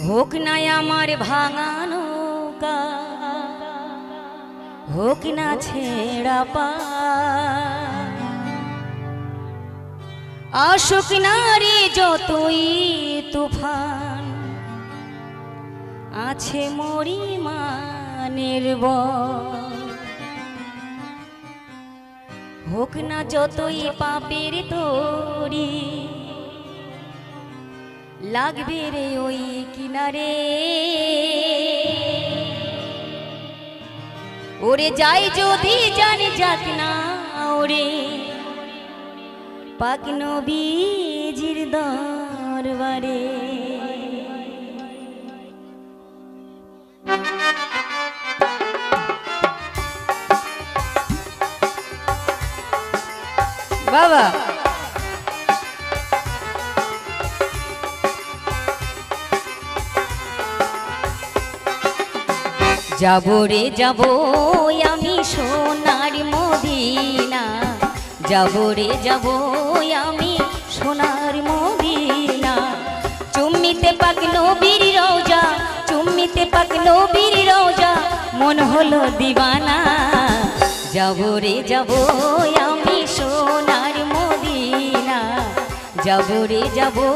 হোক না আমার ভাঙানো কা, হোক না ছেঁড়া পা, আসুক না রে যতই তুফান, আছে মরিমানের বল। হোক না যতই পাপের তরি, লাগবে রে ওই কিনারে। ওরে যাই যদি জানি যাক না ওরে, পাক নবীজির দরবারে। বাবা যাবো রে যাবো আমি সোনার মদিনা, যাবো রে যাবো আমি সোনার মদিনা। চুম্মিতে পাক নবীর রওজা, চুম্মিতে পাক নবীর রওজা, মন হলো দিওয়ানা। যাবো রে যাবো আমি সোনার মদিনা, যাবো রে যাবো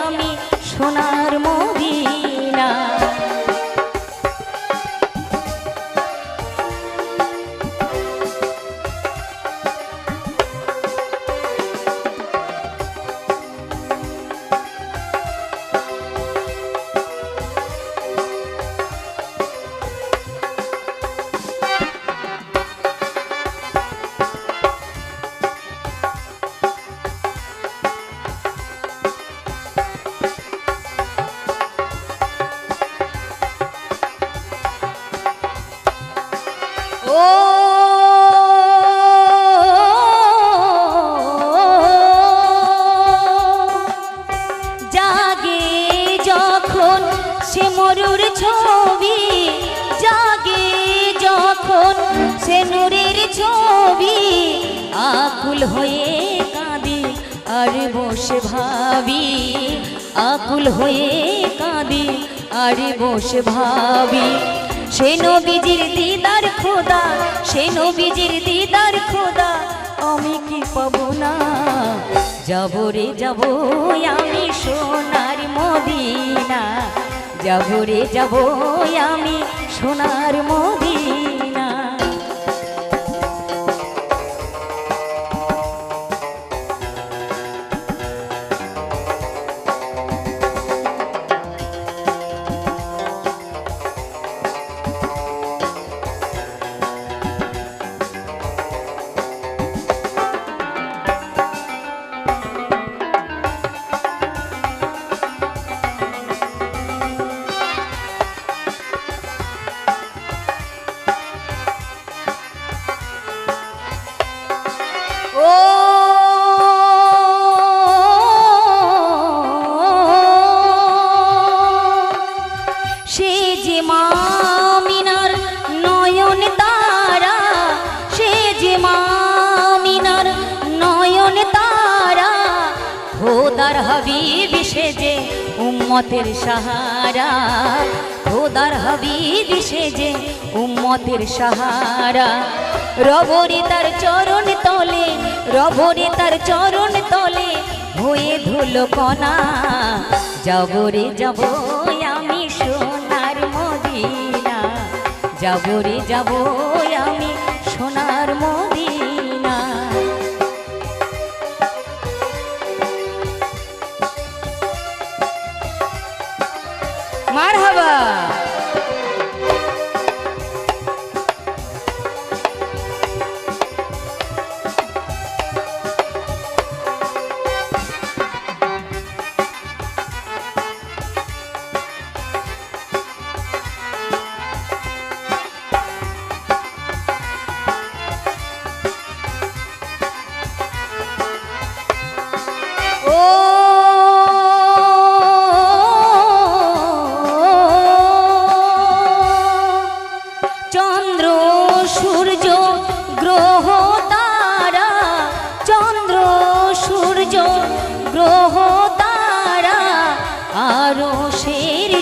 আমি সোনার মদিনা। জাগে যখন সে মরুর ছবি, জাগে যখন সে নূরের ছবি, আকুল হয়ে কাঁদি আর বসে ভাবি, আকুল হয়ে কাঁদি আর বসে ভাবি। সে নবীজির দিদার খোদা, সে নবীজির দিদার খোদা, আমি কি পাবো না। যাবো রে যাবো আমি সোনার মদিনা, যাবো রে যাবো আমি সোনার মদিনা। সে যে মা মিনার নয়ন তারা, সে যে মা মিনার নয়ন তারা, খোদার হাবিব সে যে উম্মতের সাহারা, খোদার হাবিব সে যে উম্মতের সাহারা। রবরে তার চরণ তলে, রবরে তার চরণ তলে হয়ে ধুলো কণা। যাবো রে যাবো আমি সোনার মদিনা, যাবো রে যাবো আমি সোনার মদিনা। মারহাবা। ও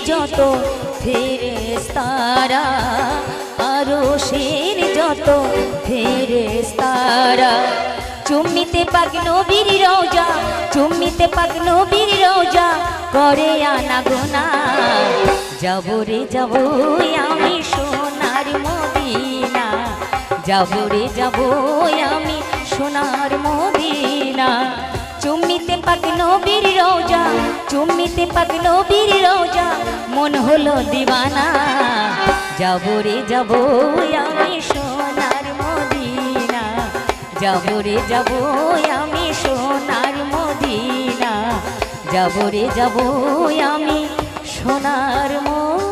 যত ফেরেশতারা, আরশের যত ফেরেশতারা, চুম্মিতে পাক নবীর রওজা, চুম্মিতে পাক নবীর রওজা, করে আনা গোনা। যাবো রে যাবো আমি সোনার মদিনা, যাবো রে যাবো আমি সোনার মদিনা। চুম্মিতে পাক নবীর রওজা, চুম্মিতে পাক নবীর রওজা, মন হলো দিওয়ানা। যাবো রে যাবো আমি সোনার মদিনা, যাবো রে যাবো আমি সোনার মদিনা, যাবো রে যাবো আমি সোনার মদিনা।